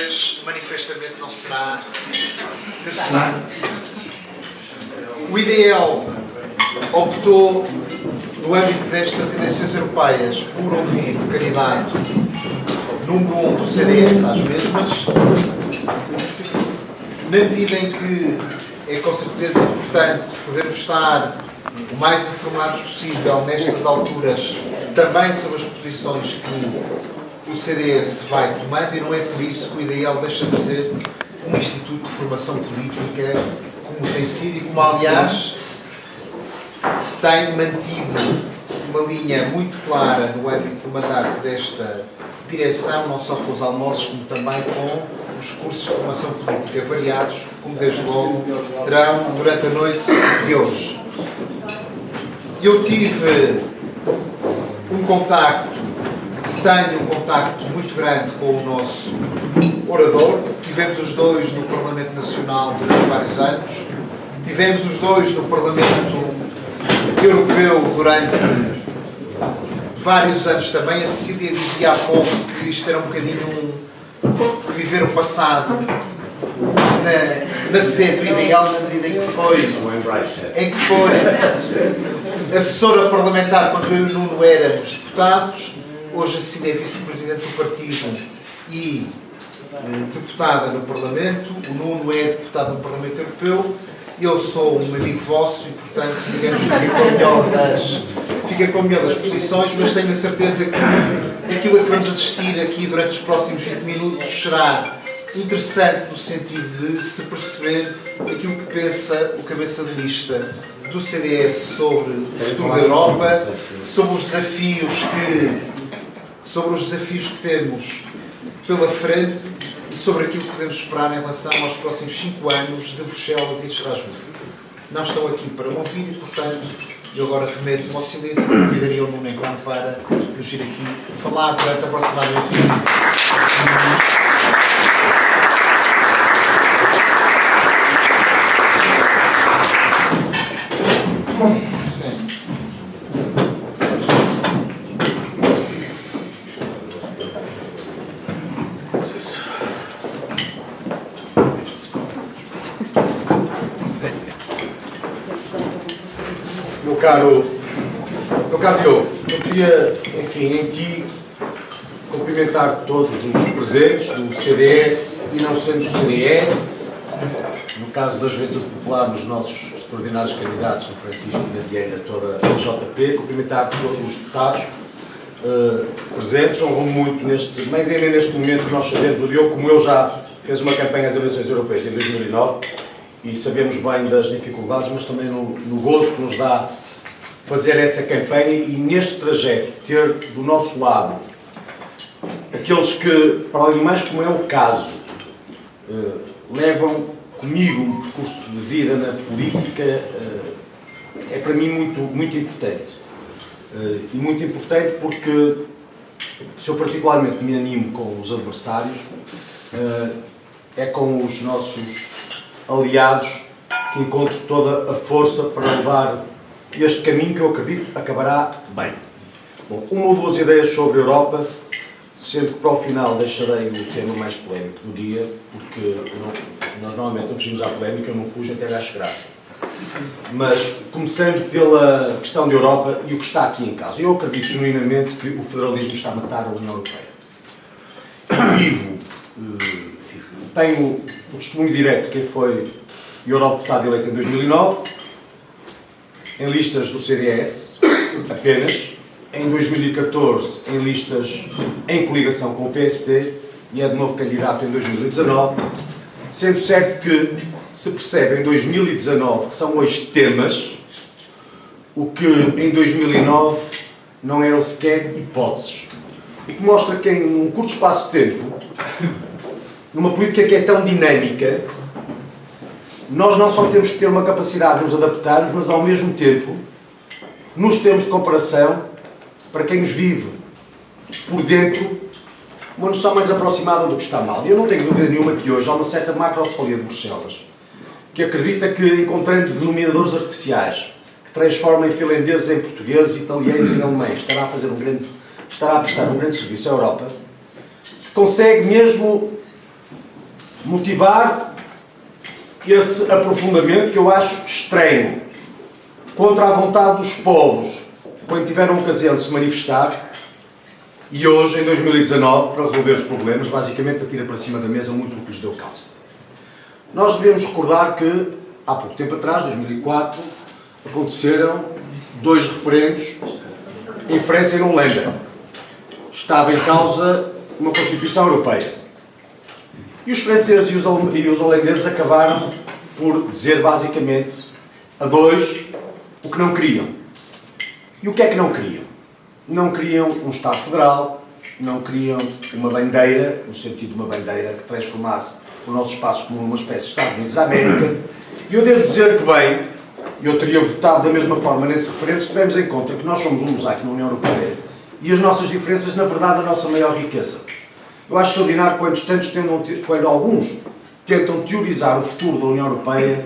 português manifestamente não será necessário. O IDL optou, no âmbito destas eleições europeias, por ouvir o candidato número 1 do CDS às mesmas, na medida em que é com certeza importante podermos estar o mais informado possível nestas alturas também sobre as posições que o CDS vai tomando, e não é por isso que o IDL deixa de ser um instituto de formação política como tem sido e como, aliás, tem mantido uma linha muito clara no âmbito do mandato desta direção, não só com os almoços, como também com os cursos de formação política variados, como desde logo terão durante a noite de hoje. Eu tive um contacto, e tenho um contacto muito grande com o nosso orador. Tivemos os dois no Parlamento Nacional durante vários anos, tivemos os dois no Parlamento Europeu durante vários anos também. A Cecília dizia há pouco que isto era um bocadinho viver o passado na sede do IDL, na medida em que foi assessora parlamentar quando eu e o Nuno éramos deputados. Hoje a Cecília é vice-presidente do partido e deputada no Parlamento. O Nuno é deputado no Parlamento Europeu. Eu sou um amigo vosso e, portanto, digamos, fica com a melhor das posições, mas tenho a certeza que aquilo a que vamos assistir aqui durante os próximos 20 minutos será interessante no sentido de se perceber aquilo que pensa o cabeça de lista do CDS sobre o futuro da Europa, sobre os desafios que temos pela frente e sobre aquilo que podemos esperar em relação aos próximos 5 anos de Bruxelas e de Estrasburgo. Não estão aqui para me ouvir e, portanto, eu agora remeto-me ao silêncio e convidaria o Nuno então para nos ir aqui falar durante aproximadamente 20 minutos. Meu caro Diogo, eu queria, enfim, em ti, cumprimentar todos os presentes do CDS e não sendo do CDS, no caso da Juventude Popular, nos nossos extraordinários candidatos, o Francisco e a Vieira, toda a JP, cumprimentar todos os deputados presentes. Honro muito mas ainda neste momento que nós sabemos, o Diogo, como eu, já fez uma campanha às eleições europeias em 2009 e sabemos bem das dificuldades, mas também no gozo que nos dá fazer essa campanha e neste trajeto ter do nosso lado aqueles que, para além do mais, como é o caso, levam comigo um percurso de vida na política, é para mim muito importante. E muito importante porque se eu particularmente me animo com os adversários, é com os nossos aliados que encontro toda a força para levar este caminho que eu acredito acabará bem. Bom, uma ou duas ideias sobre a Europa, sendo que para o final deixarei o tema mais polémico do dia, porque nós normalmente não fugimos à polémica, eu não fujo até acho graça. Mas, começando pela questão da Europa e o que está aqui em causa, eu acredito genuinamente que o federalismo está a matar a União Europeia. Tenho o testemunho direto de quem foi eurodeputado eleito em 2009, em listas do CDS, apenas, em 2014 em listas em coligação com o PSD e é de novo candidato em 2019, sendo certo que se percebe em 2019 que são hoje temas o que em 2009 não eram sequer hipóteses. O que mostra que em um curto espaço de tempo, numa política que é tão dinâmica, nós não só temos que ter uma capacidade de nos adaptarmos, mas ao mesmo tempo, nos termos de comparação, para quem nos vive por dentro, uma noção mais aproximada do que está mal. E eu não tenho dúvida nenhuma que hoje há uma certa macrocefalia de Bruxelas, que acredita que, encontrando denominadores artificiais, que transformam finlandeses em portugueses, italianos em alemães, estará a prestar um grande serviço à Europa, consegue mesmo motivar esse aprofundamento que eu acho estranho, contra a vontade dos povos, quando tiveram ocasião de se manifestar, e hoje, em 2019, para resolver os problemas, basicamente atira para cima da mesa muito o que lhes deu causa. Nós devemos recordar que, há pouco tempo atrás, 2004, aconteceram 2 referendos em França e na Holanda. Estava em causa uma Constituição Europeia. E os franceses e os holandeses acabaram por dizer, basicamente, a 2 o que não queriam. E o que é que não queriam? Não queriam um Estado Federal, não queriam uma bandeira, no sentido de uma bandeira que transformasse o nosso espaço comum numa espécie de Estados Unidos da América. E eu devo dizer que, bem, eu teria votado da mesma forma nesse referendo se tivermos em conta que nós somos um mosaico na União Europeia e as nossas diferenças, na verdade, a nossa maior riqueza. Eu acho extraordinário quando alguns tentam teorizar o futuro da União Europeia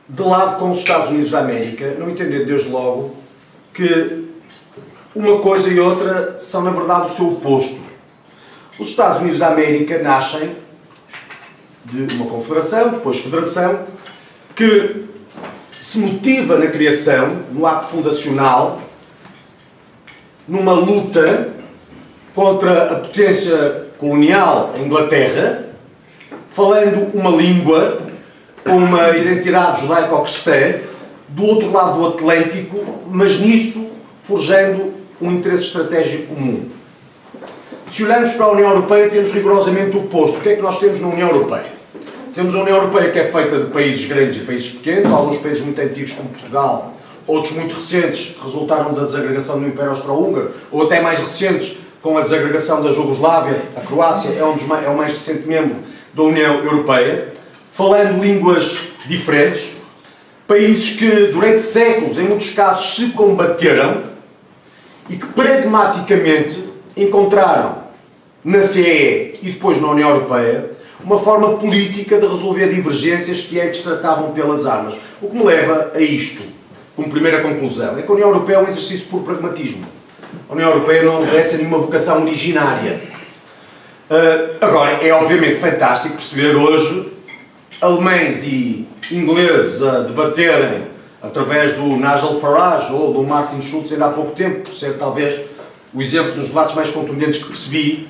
de lado com os Estados Unidos da América, não entendendo desde logo que uma coisa e outra são, na verdade, o seu oposto. Os Estados Unidos da América nascem de uma confederação, depois federação, que se motiva na criação, no ato fundacional, numa luta contra a potência colonial, a Inglaterra, falando uma língua com uma identidade judaico-cristã, do outro lado do Atlântico, mas nisso forjando um interesse estratégico comum. Se olharmos para a União Europeia, temos rigorosamente o oposto. O que é que nós temos na União Europeia? Temos a União Europeia que é feita de países grandes e países pequenos, alguns países muito antigos como Portugal, outros muito recentes que resultaram da desagregação do Império Austro-Húngaro, ou até mais recentes com a desagregação da Jugoslávia. A Croácia é o mais recente membro da União Europeia, falando línguas diferentes, países que durante séculos, em muitos casos, se combateram e que pragmaticamente encontraram na CEE e depois na União Europeia uma forma política de resolver divergências que antes tratavam pelas armas. O que me leva a isto, como primeira conclusão, é que a União Europeia é um exercício por pragmatismo. A União Europeia não obedece a nenhuma vocação originária. Agora, é obviamente fantástico perceber hoje alemães e ingleses a debaterem através do Nigel Farage ou do Martin Schulz ainda há pouco tempo, por ser talvez o exemplo dos debates mais contundentes que percebi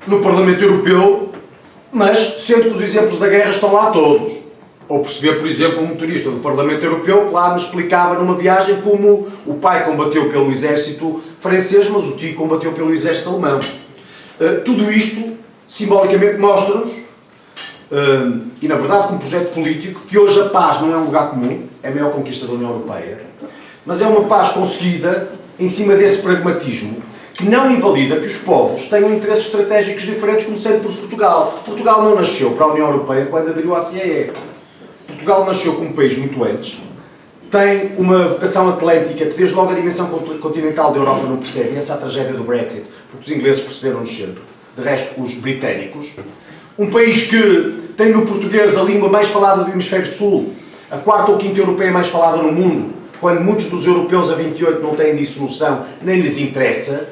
no Parlamento Europeu, mas sendo que os exemplos da guerra estão lá todos. Ou perceber, por exemplo, um motorista do Parlamento Europeu que lá me explicava numa viagem como o pai combateu pelo exército francês, mas o tio combateu pelo exército alemão. Tudo isto, simbolicamente, mostra-nos, e na verdade como projeto político, que hoje a paz não é um lugar comum, é a maior conquista da União Europeia, mas é uma paz conseguida em cima desse pragmatismo, que não invalida que os povos tenham interesses estratégicos diferentes, começando por Portugal. Portugal não nasceu para a União Europeia quando aderiu à CEE. Portugal nasceu como um país muito antes, tem uma vocação atlântica que desde logo a dimensão continental da Europa não percebe, e essa é a tragédia do Brexit, porque os ingleses perceberam-nos sempre, de resto os britânicos. Um país que tem no português a língua mais falada do Hemisfério Sul, a 4ª ou 5ª europeia mais falada no mundo, quando muitos dos europeus a 28 não têm disso noção, nem lhes interessa.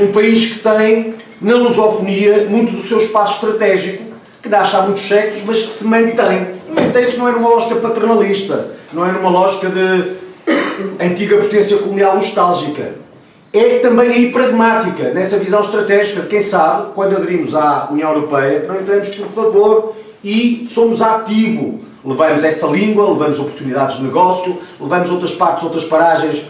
Um país que tem, na lusofonia, muito do seu espaço estratégico, que nasce há muitos séculos, mas que se mantém. E mantém-se não é numa lógica paternalista, não é numa lógica de antiga potência colonial nostálgica. É também aí pragmática, nessa visão estratégica de quem sabe, quando aderimos à União Europeia, não entramos por favor e somos ativo. Levamos essa língua, levamos oportunidades de negócio, levamos outras partes, outras paragens,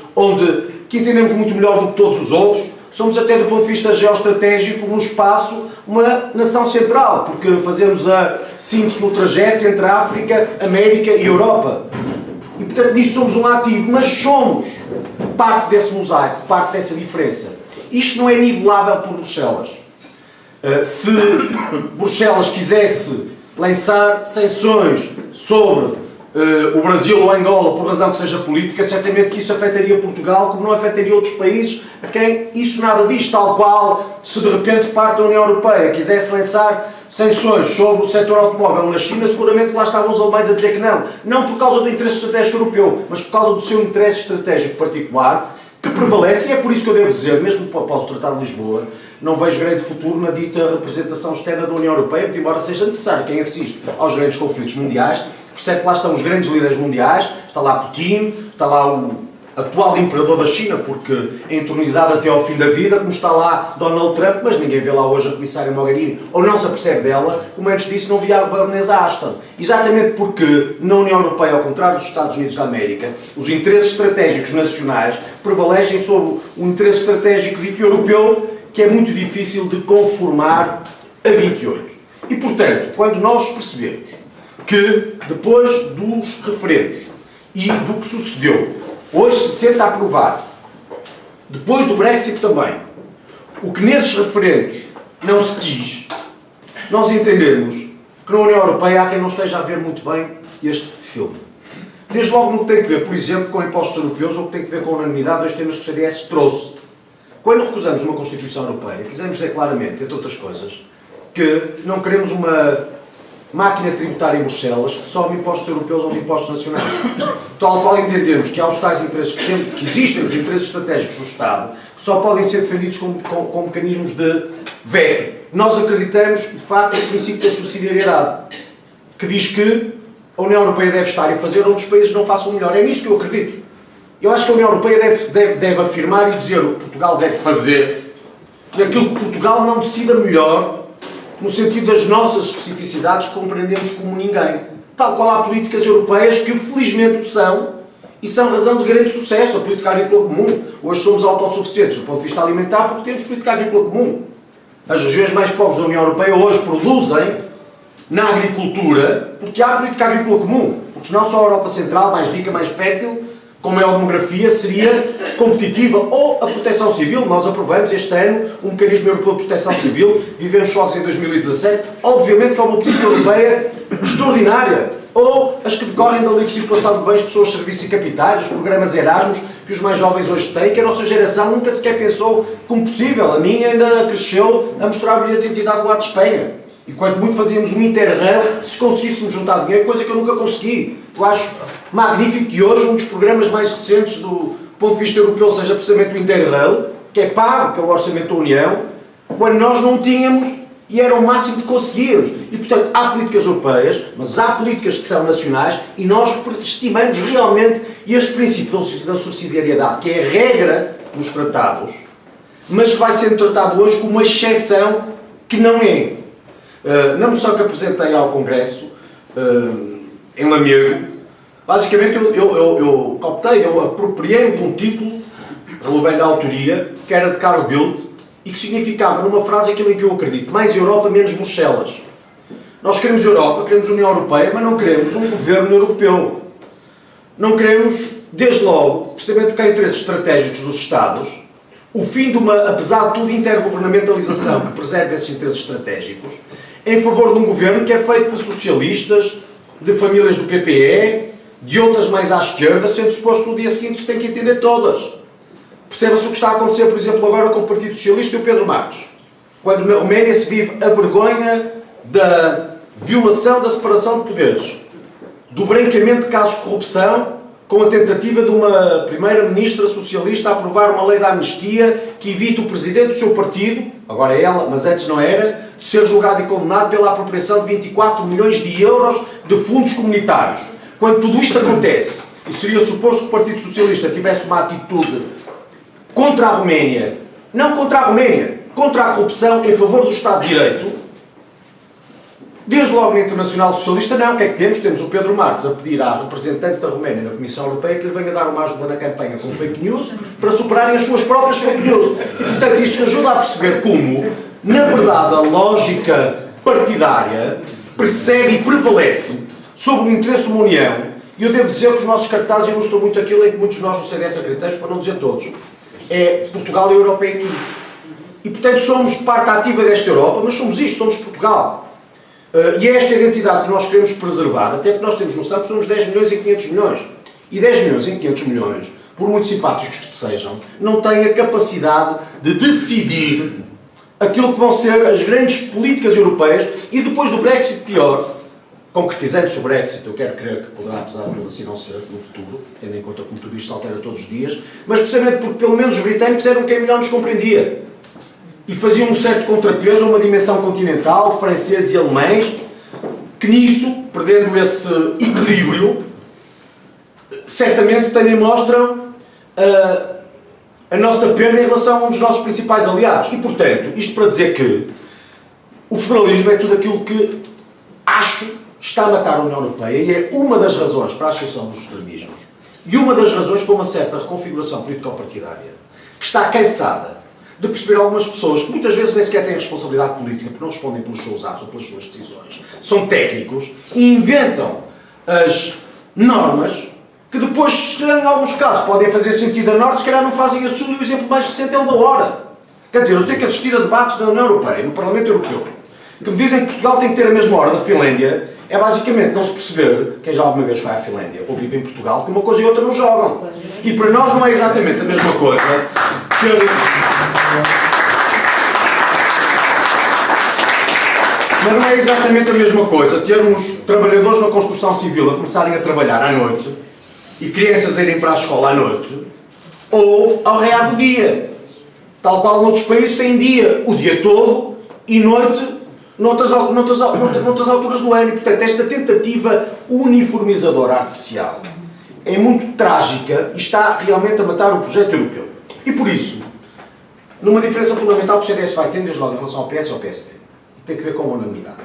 que entendemos muito melhor do que todos os outros. Somos até do ponto de vista geoestratégico, num espaço, uma nação central, porque fazemos a síntese no trajeto entre a África, América e Europa. E portanto nisso somos um ativo, mas somos parte desse mosaico, parte dessa diferença. Isto não é nivelável por Bruxelas. Se Bruxelas quisesse lançar sanções sobre o Brasil ou Angola, por razão que seja política, certamente que isso afetaria Portugal, como não afetaria outros países a quem isso nada diz, tal qual se de repente parte da União Europeia quisesse lançar sanções sobre o setor automóvel na China, seguramente lá estavam os alemães a dizer que não. Não por causa do interesse estratégico europeu, mas por causa do seu interesse estratégico particular, que prevalece, e é por isso que eu devo dizer, mesmo após o Tratado de Lisboa, não vejo grande futuro na dita representação externa da União Europeia, porque embora seja necessário, quem assiste aos grandes conflitos mundiais, percebe que lá estão os grandes líderes mundiais, está lá Putin, está lá o atual imperador da China, porque é entronizado até ao fim da vida, como está lá Donald Trump, mas ninguém vê lá hoje a comissária Mogherini, ou não se apercebe dela, como antes disso não via a baronesa Ashton. Exatamente porque na União Europeia, ao contrário dos Estados Unidos da América, os interesses estratégicos nacionais prevalecem sobre o interesse estratégico dito europeu, que é muito difícil de conformar a 28. E, portanto, quando nós percebemos que, depois dos referendos e do que sucedeu, hoje se tenta aprovar, depois do Brexit também, o que nesses referendos não se quis, nós entendemos que na União Europeia há quem não esteja a ver muito bem este filme. Desde logo no que tem que ver, por exemplo, com impostos europeus, ou que tem que ver com a unanimidade, dois temas que o CDS trouxe. Quando recusamos uma Constituição Europeia, quisemos dizer claramente, entre outras coisas, que não queremos uma máquina tributária em Bruxelas que sobe impostos europeus aos impostos nacionais. Tal qual entendemos que há os tais interesses que existem, os interesses estratégicos do Estado, que só podem ser defendidos com mecanismos de veto. Nós acreditamos, de facto, no princípio da subsidiariedade, que diz que a União Europeia deve estar e fazer onde os países não façam melhor. É nisso que eu acredito. Eu acho que a União Europeia deve afirmar e dizer o que Portugal deve fazer e aquilo que Portugal não decida melhor no sentido das nossas especificidades que compreendemos como ninguém. Tal qual há políticas europeias que felizmente o são e são razão de grande sucesso. A política agrícola comum. Hoje somos autossuficientes do ponto de vista alimentar porque temos política agrícola comum. As regiões mais pobres da União Europeia hoje produzem na agricultura porque há política agrícola comum. Porque senão só a Europa Central, mais rica, mais fértil, com maior demografia, seria competitiva. Ou a proteção civil. Nós aprovamos este ano um mecanismo europeu de proteção civil. Vivemos choques em 2017. Obviamente que é uma política europeia extraordinária. Ou as que decorrem da livre circulação de bens, pessoas, serviços e capitais, os programas Erasmus que os mais jovens hoje têm, que a nossa geração nunca sequer pensou como possível. A minha ainda cresceu a mostrar o bilhete de identidade do lado de Espanha. E quanto muito fazíamos um Interrail se conseguíssemos juntar dinheiro, coisa que eu nunca consegui. Eu acho magnífico que hoje um dos programas mais recentes do ponto de vista europeu seja precisamente o Interrail, que é pago, que é o Orçamento da União, quando nós não tínhamos e era o máximo que conseguíamos. E, portanto, há políticas europeias, mas há políticas que são nacionais e nós estimamos realmente este princípio da subsidiariedade, que é a regra dos tratados, mas que vai sendo tratado hoje como uma exceção que não é. Na moção que apresentei ao Congresso, em Lamego, basicamente eu optei, eu apropriei-me de um título, relevando a autoria, que era de Carl Bildt, e que significava, numa frase, aquilo em que eu acredito: mais Europa, menos Bruxelas. Nós queremos Europa, queremos União Europeia, mas não queremos um governo europeu. Não queremos, desde logo, precisamente porque há interesses estratégicos dos Estados, o fim de uma, apesar de tudo, intergovernamentalização que preserve esses interesses estratégicos, em favor de um governo que é feito de socialistas, de famílias do PPE, de outras mais à esquerda, sendo suposto que no dia seguinte se tem que entender todas. Perceba-se o que está a acontecer, por exemplo, agora com o Partido Socialista e o Pedro Marques. Quando na Roménia se vive a vergonha da violação da separação de poderes, do branqueamento de casos de corrupção, com a tentativa de uma primeira-ministra socialista a aprovar uma lei da amnistia que evita o presidente do seu partido, agora é ela, mas antes não era, de ser julgado e condenado pela apropriação de 24 milhões de euros de fundos comunitários. Quando tudo isto acontece, e seria suposto que o Partido Socialista tivesse uma atitude contra a Roménia, não contra a Roménia, contra a corrupção, em favor do Estado de Direito, desde logo na Internacional Socialista, não. O que é que temos? Temos o Pedro Marques a pedir à representante da Roménia na Comissão Europeia que lhe venha dar uma ajuda na campanha com fake news para superarem as suas próprias fake news. E, portanto, isto ajuda a perceber como, na verdade, a lógica partidária percebe e prevalece sobre o interesse de uma União. E eu devo dizer que os nossos cartazes ilustram muito aquilo em que muitos de nós no CDS acreditamos, para não dizer todos. É Portugal e a Europa é aqui. E, portanto, somos parte ativa desta Europa, mas somos isto, somos Portugal. E é esta identidade que nós queremos preservar, até porque nós temos noção que somos 10 milhões em 500 milhões. E 10 milhões em 500 milhões, por muito simpáticos que sejam, não têm a capacidade de decidir aquilo que vão ser as grandes políticas europeias e depois do Brexit pior, concretizando-se o Brexit, eu quero crer que poderá, apesar de assim não ser no futuro, tendo em conta como tudo isto se altera todos os dias, mas precisamente porque pelo menos os britânicos eram quem melhor nos compreendia. e fazia um certo contrapeso a uma dimensão continental de franceses e alemães, que nisso, perdendo esse equilíbrio, certamente também mostram a nossa perda em relação a um dos nossos principais aliados. E, portanto, isto para dizer que o federalismo é tudo aquilo que acho está a matar a União Europeia e é uma das razões para a ascensão dos extremismos e uma das razões para uma certa reconfiguração político-partidária que está cansada de perceber algumas pessoas que muitas vezes nem sequer têm responsabilidade política porque não respondem pelos seus atos ou pelas suas decisões, são técnicos e inventam as normas que depois, se calhar, em alguns casos podem fazer sentido a norte, se calhar não fazem a sul, e o exemplo mais recente é o da hora. Quer dizer, eu tenho que assistir a debates da União Europeia, no Parlamento Europeu, que me dizem que Portugal tem que ter a mesma hora da Finlândia, é basicamente não se perceber, quem já alguma vez vai à Finlândia ou vive em Portugal, que uma coisa e outra não jogam. E para nós não é exatamente a mesma coisa que... Mas não é exatamente a mesma coisa termos trabalhadores na construção civil a começarem a trabalhar à noite e crianças a irem para a escola à noite ou ao raiar do dia. Tal qual noutros países têm dia o dia todo e noite noutras alturas do ano. E, portanto, esta tentativa uniformizadora artificial é muito trágica e está realmente a matar o projeto europeu. E por isso, numa diferença fundamental que o CDS vai tendo desde logo em relação ao PS e ao PSD, tem que ver com a unanimidade.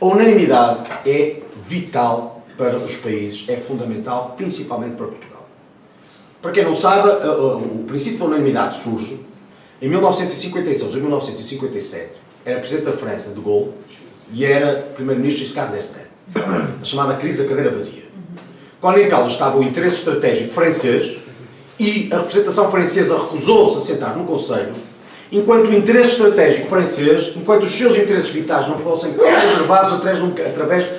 A unanimidade é vital para os países, é fundamental, principalmente para Portugal. Para quem não sabe, o princípio da unanimidade surge em 1956 ou 1957. Era Presidente da França, de Gaulle, e era Primeiro-Ministro Giscard d'Estaing. A chamada crise da cadeira vazia. Quando em causa estava o interesse estratégico francês e a representação francesa recusou-se a sentar no Conselho, enquanto o interesse estratégico francês, enquanto os seus interesses vitais não fossem preservados através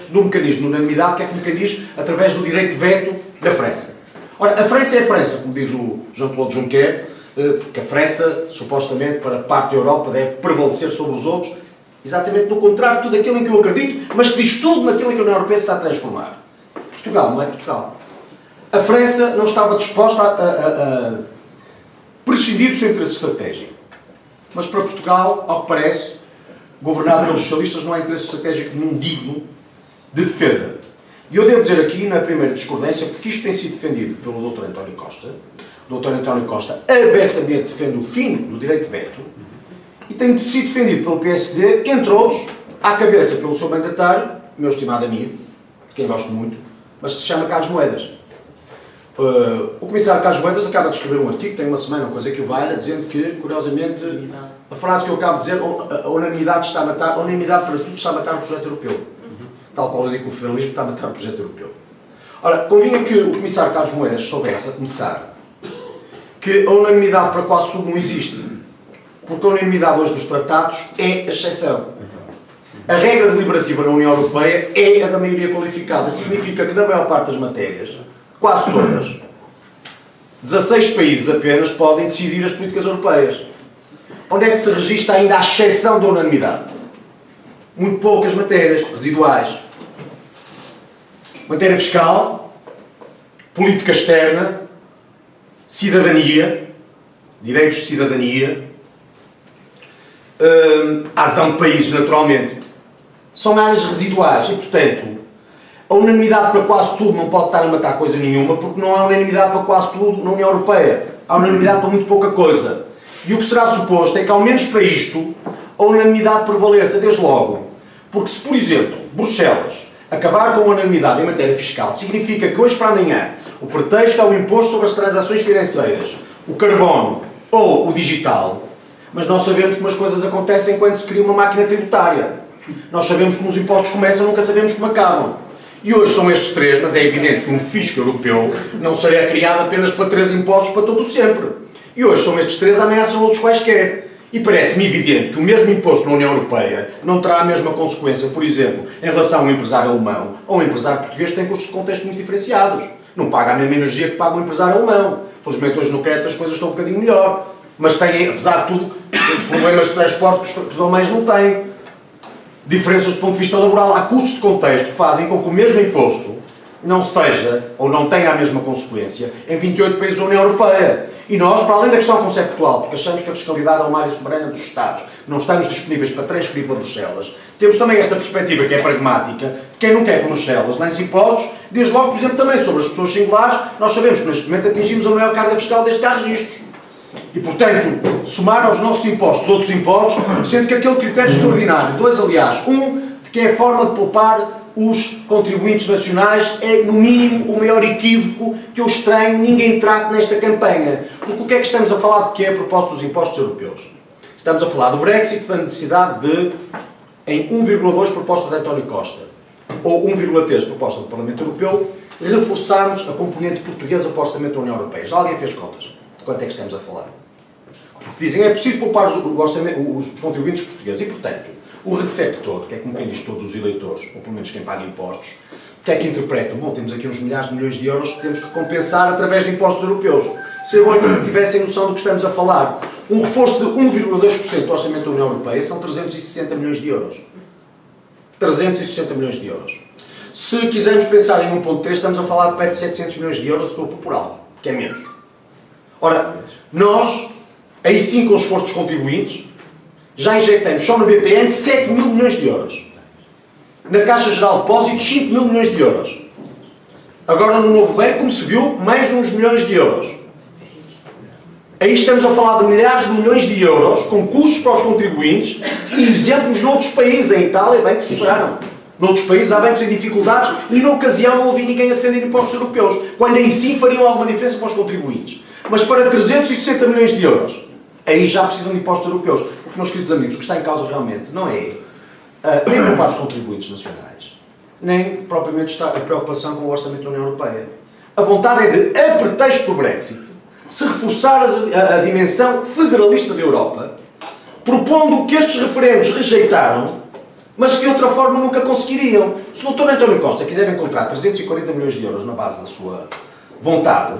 de um mecanismo de unanimidade, que é que me diz? Através do direito de veto da França. Ora, a França é a França, como diz o Jean-Claude Juncker, porque a França, supostamente, para parte da Europa, deve prevalecer sobre os outros, exatamente no contrário de tudo aquilo em que eu acredito, mas que diz tudo naquilo em que a União Europeia se está a transformar. Portugal não é Portugal. A França não estava disposta a prescindir do seu interesse estratégico. Mas para Portugal, ao que parece, governado pelos socialistas, não há interesse estratégico nenhum digno de defesa. E eu devo dizer aqui, na primeira discordância, porque isto tem sido defendido pelo Dr. António Costa. O Dr. António Costa abertamente defende o fim do direito de veto e tem sido defendido pelo PSD, entre outros, à cabeça pelo seu mandatário, meu estimado amigo, de quem gosto muito, mas que se chama Carlos Moedas. O comissário Carlos Moedas acaba de escrever um artigo, tem uma semana, uma coisa que o valha, dizendo que, curiosamente, a frase que eu acabo de dizer, a unanimidade está a matar, a unanimidade para tudo está a matar o projeto europeu. Tal qual eu digo que o federalismo está a matar o projeto europeu. Ora, convinha que o comissário Carlos Moedas soubesse, a começar, que a unanimidade para quase tudo não existe. Porque a unanimidade hoje nos tratados é a exceção. A regra deliberativa na União Europeia é a da maioria qualificada. Significa que na maior parte das matérias, quase todas, 16 países apenas podem decidir as políticas europeias. Onde é que se registra ainda a exceção da unanimidade? Muito poucas matérias residuais. Matéria fiscal, política externa, cidadania, direitos de cidadania, a adesão de países, naturalmente. São áreas residuais e, portanto, a unanimidade para quase tudo não pode estar a matar coisa nenhuma, porque não há unanimidade para quase tudo na União Europeia. Há unanimidade para muito pouca coisa. E o que será suposto é que, ao menos para isto, a unanimidade prevaleça, desde logo. Porque se, por exemplo, Bruxelas acabar com a unanimidade em matéria fiscal, significa que hoje para amanhã o pretexto é o imposto sobre as transações financeiras, o carbono ou o digital, mas nós sabemos como as coisas acontecem quando se cria uma máquina tributária. Nós sabemos como os impostos começam, nunca sabemos como acabam. E hoje são estes três, mas é evidente que um fisco europeu não será criado apenas para 3 impostos para todo o sempre. E hoje são estes três, amanhã são outros quaisquer. E parece-me evidente que o mesmo imposto na União Europeia não terá a mesma consequência, por exemplo, em relação a um empresário alemão ou um empresário português que tem custos de contexto muito diferenciados. Não paga a mesma energia que paga um empresário alemão. Felizmente hoje no crédito as coisas estão um bocadinho melhor. Mas têm, apesar de tudo, problemas de transporte que os alemães não têm. Diferenças do ponto de vista laboral. Há custos de contexto que fazem com que o mesmo imposto não seja, ou não tenha a mesma consequência, em 28 países da União Europeia. E nós, para além da questão conceptual, porque achamos que a fiscalidade é uma área soberana dos Estados, não estamos disponíveis para transferir para Bruxelas, temos também esta perspectiva que é pragmática, quem não quer que Bruxelas lance impostos, desde logo, por exemplo, também sobre as pessoas singulares, nós sabemos que neste momento atingimos a maior carga fiscal desde que há registros. E, portanto, somar aos nossos impostos outros impostos, sendo que aquele critério extraordinário, dois aliás, de que é a forma de poupar os contribuintes nacionais, é, no mínimo, o maior equívoco que eu estranho ninguém trate nesta campanha. Porque o que é que estamos a falar de que é a proposta dos impostos europeus? Estamos a falar do Brexit, da necessidade de, em 1,2 proposta de António Costa, ou 1,3 proposta do Parlamento Europeu, reforçarmos a componente portuguesa para o orçamento da União Europeia. Já alguém fez contas de quanto é que estamos a falar? Porque dizem que é preciso poupar os contribuintes portugueses e, portanto, o receptor, que é como quem diz todos os eleitores, ou pelo menos quem paga impostos, o que é que interpreta? Bom, temos aqui uns milhares de milhões de euros que temos que compensar através de impostos europeus. Seria bom que tivessem noção do que estamos a falar. Um reforço de 1,2% do orçamento da União Europeia são 360 milhões de euros. 360 milhões de euros. Se quisermos pensar em 1,3, estamos a falar de perto de 700 milhões de euros de estou por alto, que é menos. Ora, nós, aí sim com o esforço dos contribuintes, já injetamos só no BPN 7 mil milhões de euros. Na Caixa Geral de Depósitos, 5 mil milhões de euros. Agora no novo banco, como se viu, mais uns milhões de euros. Aí estamos a falar de milhares de milhões de euros, com custos para os contribuintes, e exemplos noutros países. Em Itália, bancos fecharam. Noutros países há bancos em dificuldades, e na ocasião não ouvi ninguém a defender impostos europeus, quando aí sim fariam alguma diferença para os contribuintes. Mas para 360 milhões de euros, aí já precisam de impostos europeus. Porque, meus queridos amigos, o que está em causa realmente não é nem poupar os contribuintes nacionais, nem propriamente está a preocupação com o orçamento da União Europeia. A vontade é de, a pretexto do Brexit, se reforçar a dimensão federalista da Europa, propondo o que estes referendos rejeitaram, mas que de outra forma nunca conseguiriam. Se o Dr. António Costa quiser encontrar 340 milhões de euros na base da sua vontade,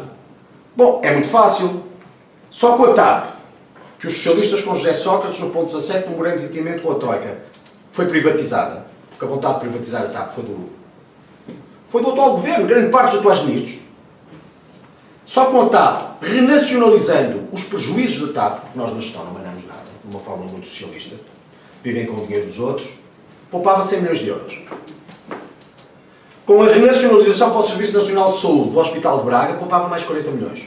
bom, é muito fácil. Só com a TAP, que os socialistas com José Sócrates, no ponto 17, num grande entendimento com a Troika, foi privatizada. Porque a vontade de privatizar a TAP foi do atual governo, grande parte dos atuais ministros. Só com a TAP, renacionalizando os prejuízos da TAP, porque nós na gestão não mandamos nada, de uma forma muito socialista, vivem com o dinheiro dos outros, poupava 100 milhões de euros. Com a renacionalização para o Serviço Nacional de Saúde do Hospital de Braga, poupava mais 40 milhões.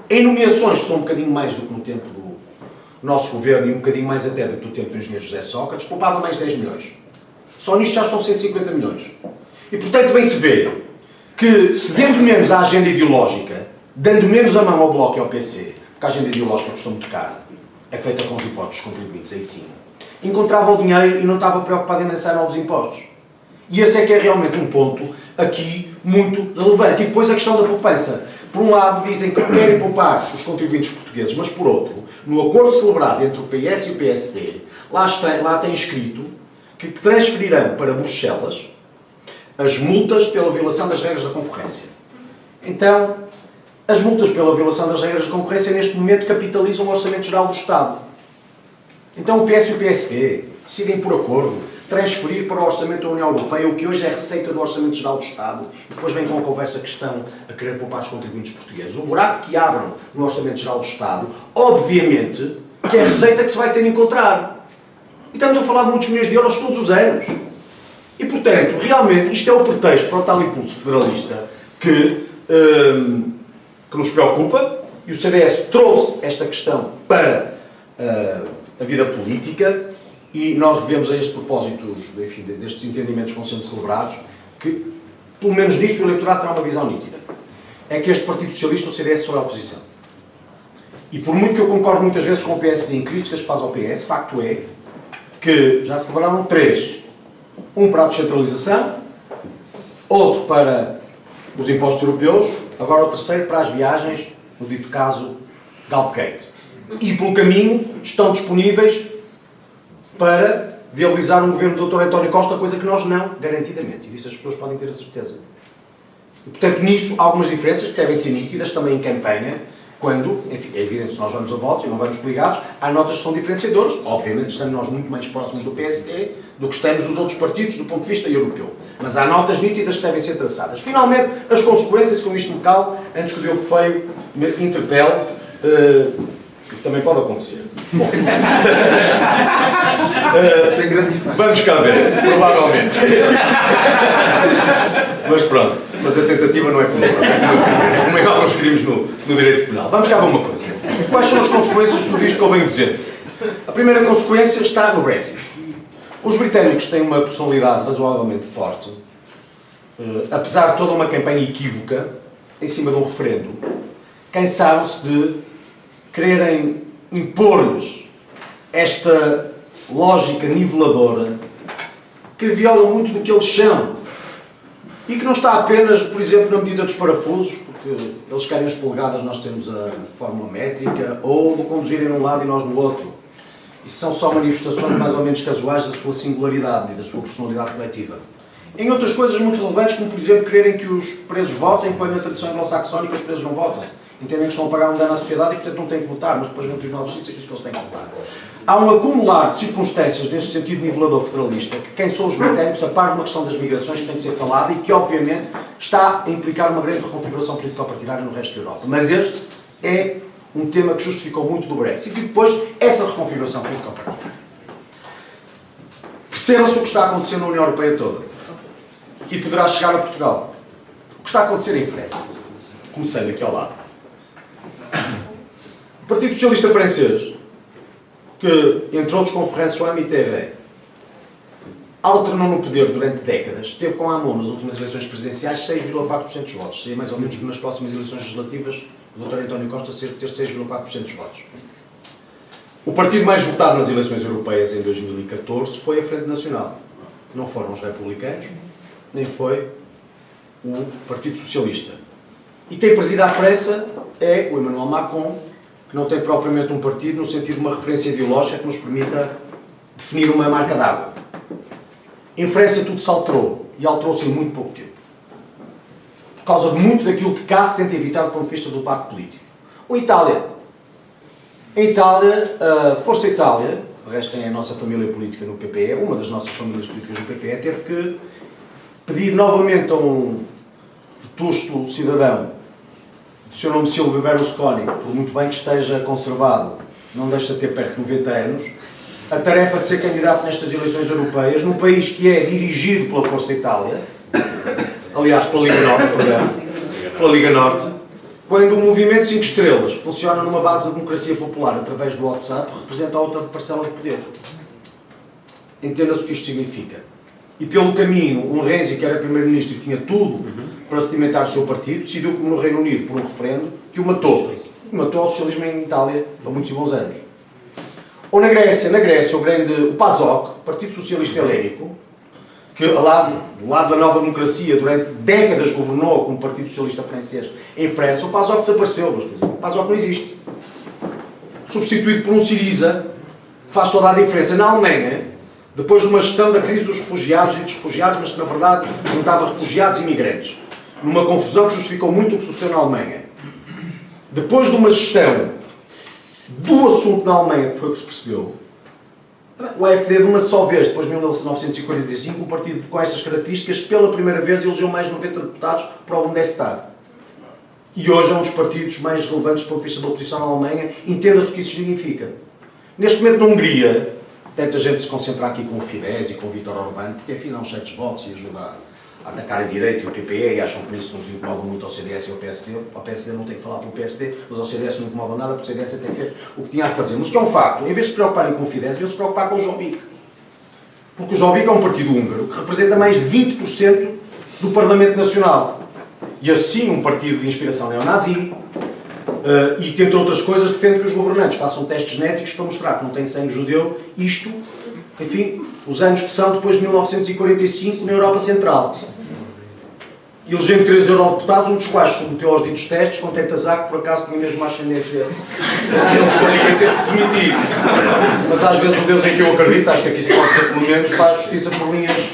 Em nomeações, que são um bocadinho mais do que no tempo do nosso governo e um bocadinho mais até do que no tempo do engenheiro José Sócrates, poupava mais 10 milhões. Só nisto já estão 150 milhões. E, portanto, bem se vê que, cedendo menos à agenda ideológica, dando menos a mão ao Bloco e ao PC, porque a agenda ideológica custou muito caro, é feita com os impostos dos contribuintes aí sim, encontrava o dinheiro e não estava preocupado em lançar novos impostos. E esse é que é realmente um ponto aqui muito relevante. E depois a questão da poupança. Por um lado dizem que querem poupar os contribuintes portugueses, mas por outro, no acordo celebrado entre o PS e o PSD, lá tem escrito que transferirão para Bruxelas as multas pela violação das regras da concorrência. Então, as multas pela violação das regras da concorrência neste momento capitalizam o Orçamento Geral do Estado. Então o PS e o PSD decidem por acordo transferir para o Orçamento da União Europeia o que hoje é receita do Orçamento Geral do Estado e depois vem com a conversa que estão a querer poupar os contribuintes portugueses. O buraco que abram no Orçamento Geral do Estado, obviamente, que é a receita que se vai ter de encontrar. E estamos a falar de muitos milhões de euros todos os anos. E, portanto, realmente, isto é o pretexto para o tal impulso federalista que nos preocupa, e o CDS trouxe esta questão para a vida política, e nós devemos a este propósito, enfim, destes entendimentos que vão sendo celebrados, que, pelo menos nisso, o eleitorado terá uma visão nítida. É que este Partido Socialista, o CDS, só é a oposição. E por muito que eu concordo muitas vezes com o PSD em críticas que faz ao PS, facto é que já celebraram 3. Um para a descentralização, outro para os impostos europeus, agora o terceiro para as viagens, no dito caso Galpgate. E pelo caminho estão disponíveis para viabilizar um governo do Dr. António Costa, coisa que nós não, garantidamente. E disso as pessoas podem ter a certeza. E, portanto, nisso há algumas diferenças que devem ser nítidas também em campanha, quando, enfim, é evidente se nós vamos a votos e não vamos coligados, há notas que são diferenciadoras. Obviamente estamos nós muito mais próximos do PSD do que estamos dos outros partidos do ponto de vista europeu. Mas há notas nítidas que devem ser traçadas. Finalmente, as consequências com isto local, antes que o Diogo Feio me interpele, Também pode acontecer. Bom. Sem grande efeito. Vamos cá ver, provavelmente. Mas pronto, mas a tentativa não é como é como alguns crimes no direito penal. Vamos cá ver uma coisa. Quais são as consequências de tudo isto que eu venho dizer? A primeira consequência está no Brexit. Os britânicos têm uma personalidade razoavelmente forte, apesar de toda uma campanha equívoca em cima de um referendo, cansaram-se de quererem impor-lhes esta lógica niveladora que viola muito do que eles são e que não está apenas, por exemplo, na medida dos parafusos, porque eles querem as polegadas, nós temos a fórmula métrica, ou de conduzirem num lado e nós no outro. Isso são só manifestações mais ou menos casuais da sua singularidade e da sua personalidade coletiva. Em outras coisas muito relevantes, como por exemplo quererem que os presos votem, quando na tradição anglo-saxónica os presos não votam. Entendem que estão a pagar um dano à sociedade e portanto não têm que votar, mas depois no Tribunal de Justiça diz que eles têm que votar. Há um acumular de circunstâncias neste sentido nivelador federalista que quem são os britânicos, a par de uma questão das migrações que tem que ser falada e que obviamente está a implicar uma grande reconfiguração político-partidária no resto da Europa. Mas este é um tema que justificou muito do Brexit e depois essa reconfiguração político-partidária. Perceba-se o que está a acontecer na União Europeia toda e poderá chegar a Portugal. O que está a acontecer em França? Comecei daqui ao lado. O Partido Socialista Francês, que, entre outros com François Mitterrand, alternou no poder durante décadas, teve com a AMON nas últimas eleições presidenciais 6,4% dos votos. Seria mais ou menos nas próximas eleições legislativas o Dr. António Costa ter 6,4% dos votos. O partido mais votado nas eleições europeias em 2014 foi a Frente Nacional. Não foram os republicanos, nem foi o Partido Socialista. E quem preside a França é o Emmanuel Macron, que não tem propriamente um partido no sentido de uma referência ideológica que nos permita definir uma marca d'água. Em França tudo se alterou, e alterou-se em muito pouco tempo. Por causa de muito daquilo que cá se tenta evitar do ponto de vista do debate político. Ou Itália. Em Itália, a Força Itália, de resto tem a nossa família política no PPE, uma das nossas famílias políticas no PPE, teve que pedir novamente a um vetusto cidadão do seu nome Silvio Berlusconi, por muito bem que esteja conservado, não deixa de ter perto de 90 anos, a tarefa de ser candidato nestas eleições europeias, num país que é dirigido pela Força Itália, aliás, pela Liga Norte, pela Liga Norte, quando o Movimento 5 Estrelas, que funciona numa base de democracia popular através do WhatsApp, representa outra parcela de poder. Entenda-se o que isto significa. E pelo caminho, um Renzi, que era primeiro-ministro e tinha tudo para sedimentar o seu partido, decidiu, como no Reino Unido, por um referendo, que o matou. E matou ao socialismo em Itália há muitos e bons anos. Ou na Grécia, o PASOK, Partido Socialista Helénico, que do lado da nova democracia durante décadas governou como Partido Socialista Francês em França, o PASOK desapareceu. O PASOK não existe. Substituído por um Syriza, que faz toda a diferença. Na Alemanha, depois de uma gestão da crise dos refugiados e dos refugiados, mas que na verdade juntava refugiados e imigrantes, numa confusão que justificou muito o que sucedeu na Alemanha. Depois de uma gestão do assunto na Alemanha, que foi o que se percebeu, o AfD de uma só vez, depois de 1945, um partido com estas características, pela primeira vez elegeu mais de 90 deputados para o Bundestag. E hoje é um dos partidos mais relevantes do ponto de vista da oposição na Alemanha, entenda-se o que isso significa. Neste momento na Hungria, tanta gente se concentra aqui com o Fidesz e com o Viktor Orbán, porque enfim dá uns certos votos e ajuda a atacar a direita e o PPE, e acham que isso nos incomoda muito ao CDS e ao PSD. Ao PSD não tem que falar pelo PSD, mas ao CDS não incomoda nada, porque o CDS até fez o que tinha a fazer. Mas o que é um facto, em vez de se preocuparem com o Fidesz, deviam se preocupar com o Jobbik. Porque o Jobbik é um partido húngaro que representa mais de 20% do Parlamento Nacional. E assim um partido de inspiração neonazi, e que, entre outras coisas, defende que os governantes façam testes genéticos para mostrar que não têm sangue judeu, isto, enfim, os anos que são depois de 1945 na Europa Central. Elegendo 3 eurodeputados, um dos quais submeteu aos ditos testes, com Tentazar, que por acaso tinha mesmo uma ascendência que não gostaria de ter que se demitir. Mas às vezes o Deus em que eu acredito, acho que aqui se pode dizer pelo menos, faz justiça por linhas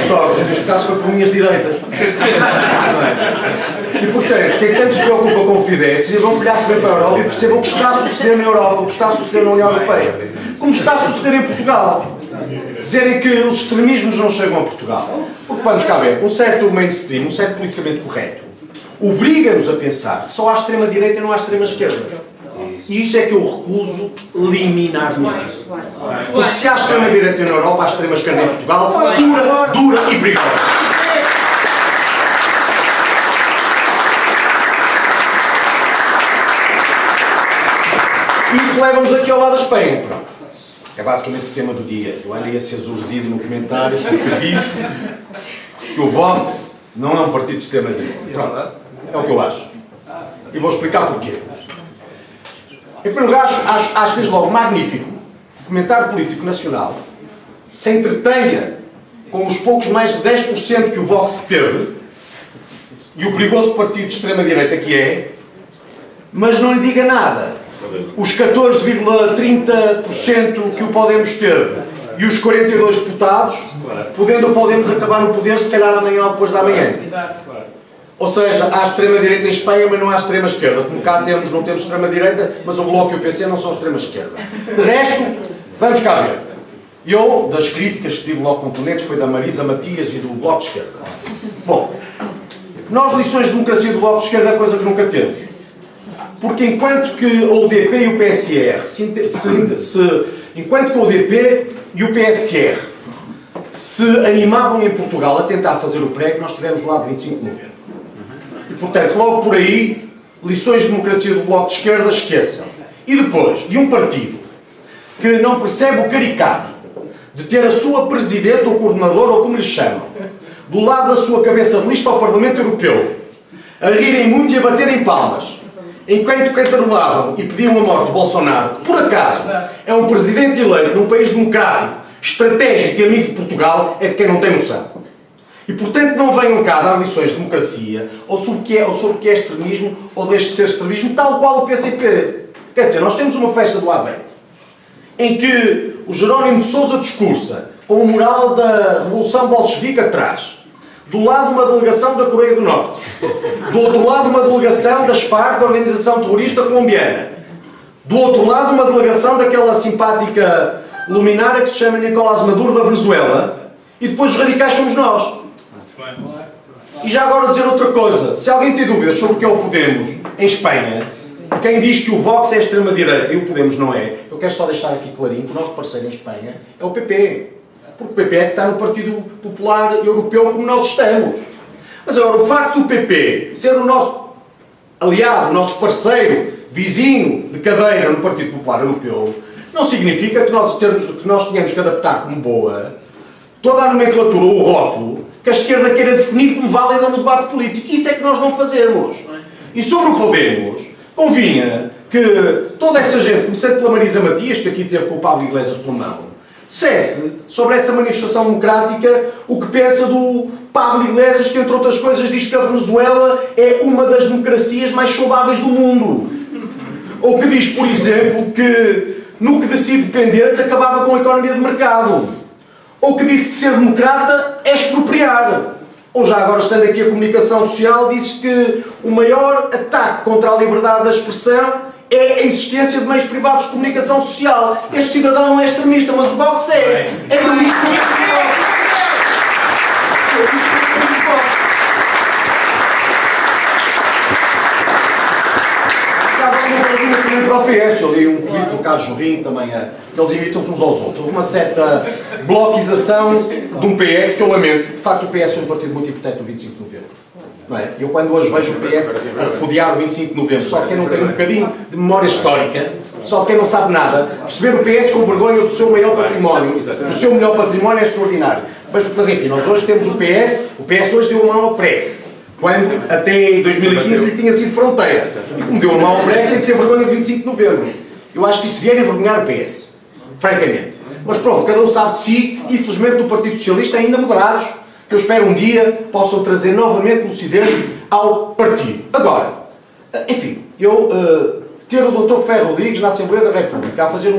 tortas. Neste caso foi por linhas direitas. E portanto, quem tanto se preocupa com o Fidesz, vão olhar-se bem para a Europa e percebam o que está a suceder na Europa, o que está a suceder na União Europeia. Como está a suceder em Portugal. Dizerem que os extremismos não chegam a Portugal. Porque vamos cá ver, um certo mainstream, um certo politicamente correto, obriga-nos a pensar que só há extrema-direita e não há extrema-esquerda. E isso é que eu recuso liminarmente. Porque se há extrema-direita na Europa, há extrema-esquerda em Portugal, dura e perigosa. E isso leva-nos aqui ao lado da Espanha. Pronto. É basicamente o tema do dia. Eu andei a ser exorzido no comentário porque disse que o Vox não é um partido de extrema-direita. Pronto. É o que eu acho. E vou explicar porquê. Em primeiro lugar, acho desde logo magnífico o comentário político nacional se entretenha com os poucos mais de 10% que o Vox teve e o perigoso partido de extrema-direita que é, mas não lhe diga nada. Os 14,30% que o Podemos teve e os 42 deputados, podendo o Podemos acabar no poder se calhar amanhã ou depois da manhã. Ou seja, há extrema-direita em Espanha, mas não há extrema-esquerda. Como cá não temos extrema-direita, mas o Bloco e o PC não são extrema-esquerda. De resto, vamos cá ver. Eu, das críticas que tive logo componentes, foi da Marisa Matias e do Bloco de Esquerda. Bom, nós, lições de democracia do Bloco de Esquerda é coisa que nunca temos. Porque enquanto que o UDP e o PSR, enquanto que o UDP e o PSR se animavam em Portugal a tentar fazer o prego, nós tivemos lá de 25 de novembro. E, portanto, logo por aí, lições de democracia do Bloco de Esquerda, esqueçam. E depois, de um partido que não percebe o caricato de ter a sua presidente ou coordenador, ou como lhe chamam, do lado da sua cabeça de lista ao Parlamento Europeu, a rirem muito e a baterem palmas, enquanto cantarolavam e pediam a morte de Bolsonaro, por acaso é um presidente eleito num país democrático, estratégico e amigo de Portugal, é de quem não tem noção. E, portanto, não venham cá dar lições de democracia ou sobre o que é extremismo ou deixe de ser extremismo, tal qual o PCP. Quer dizer, nós temos uma festa do Avante, em que o Jerónimo de Sousa discursa com o mural da Revolução Bolchevique atrás. Do lado uma delegação da Coreia do Norte. Do outro lado uma delegação das FARC, da Organização Terrorista Colombiana. Do outro lado uma delegação daquela simpática luminária que se chama Nicolás Maduro da Venezuela. E depois os radicais somos nós. E já agora dizer outra coisa. Se alguém tem dúvidas sobre o que é o Podemos em Espanha, quem diz que o Vox é extrema-direita e o Podemos não é, eu quero só deixar aqui clarinho que o nosso parceiro em Espanha é o PP. Porque o PP é que está no Partido Popular Europeu como nós estamos. Mas agora, o facto do PP ser o nosso aliado, o nosso parceiro, vizinho de cadeira no Partido Popular Europeu, não significa que nós tenhamos que adaptar como boa toda a nomenclatura, o rótulo, que a esquerda queira definir como válida no debate político. Isso é que nós não fazemos. E sobre o Podemos, convinha que toda essa gente, começando pela Marisa Matias, que aqui teve com o Pablo Iglesias pela mão, dissesse sobre essa manifestação democrática o que pensa do Pablo Iglesias, que entre outras coisas diz que a Venezuela é uma das democracias mais saudáveis do mundo. Ou que diz, por exemplo, que no que decide dependência acabava com a economia de mercado. Ou que disse que ser democrata é expropriar. Ou já agora, estando aqui a comunicação social, diz que o maior ataque contra a liberdade da expressão é a existência de meios privados de comunicação social. Este cidadão não é extremista, mas o Vox é. É extremista. Para o PS, eu li um clipe do Carlos Jorrinho também, que eles imitam-se uns aos outros. Houve uma certa bloquização de um PS que eu lamento. De facto, o PS é um partido muito importante do 25 de novembro. Não é? Eu quando hoje vejo o PS a repudiar o 25 de novembro, só quem não tem um bocadinho de memória histórica, só quem não sabe nada, perceber o PS com vergonha do seu maior património, do seu melhor património é extraordinário. Mas enfim, nós hoje temos o PS hoje deu a mão ao PREC, quando até 2015 lhe tinha sido fronteira. E como deu a mão ao PREC, tem que ter vergonha de 25 de novembro. Eu acho que isso devia envergonhar o PS, francamente. Mas pronto, cada um sabe de si, e felizmente no Partido Socialista ainda moderados, que eu espero um dia possam trazer novamente lucidez ao partido. Agora, enfim, ter o Dr. Ferro Rodrigues na Assembleia da República a fazer